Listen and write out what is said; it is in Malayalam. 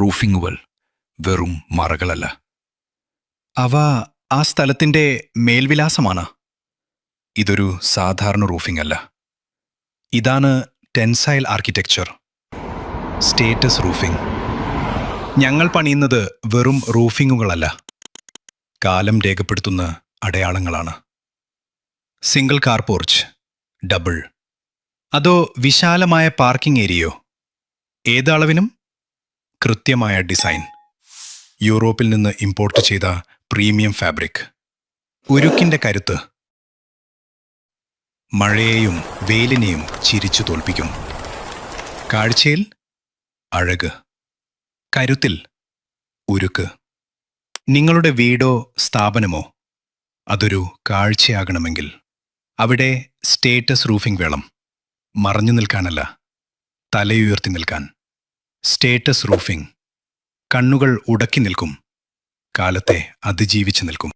റൂഫിങ്ങുകൾ വെറും മറകളല്ല. അവ ആ സ്ഥലത്തിൻ്റെ മേൽവിലാസമാണ്. ഇതൊരു സാധാരണ റൂഫിംഗ് അല്ല. ഇതാണ് ടെൻസൈൽ ആർക്കിടെക്ചർ, സ്റ്റേറ്റസ് റൂഫിംഗ്. ഞങ്ങൾ പണിയുന്നത് വെറും റൂഫിങ്ങുകളല്ല, കാലം രേഖപ്പെടുത്തുന്ന അടയാളങ്ങളാണ്. സിംഗിൾ കാർ പോർച്ച്, ഡബിൾ, അതോ വിശാലമായ പാർക്കിംഗ് ഏരിയയോ? ഏത് അളവിനും കൃത്യമായ ഡിസൈൻ. യൂറോപ്പിൽ നിന്ന് ഇമ്പോർട്ട് ചെയ്ത പ്രീമിയം ഫാബ്രിക്. ഉരുക്കിൻ്റെ കരുത്ത് മഴയെയും വെയിലിനെയും ചിരിച്ചു തോൽപ്പിക്കും. കാഴ്ചയിൽ അഴക്, കരുത്തിൽ ഉരുക്ക്. നിങ്ങളുടെ വീടോ സ്ഥാപനമോ അതൊരു കാഴ്ചയാകണമെങ്കിൽ അവിടെ സ്റ്റേറ്റസ് റൂഫിംഗ് വേണം. മറഞ്ഞു നിൽക്കാനല്ല, തലയുയർത്തി നിൽക്കാൻ. സ്റ്റേറ്റസ് റൂഫിംഗ് കണ്ണുകൾ ഉടക്കി നിൽക്കും, കാലത്തെ അതിജീവിച്ച് നിൽക്കും.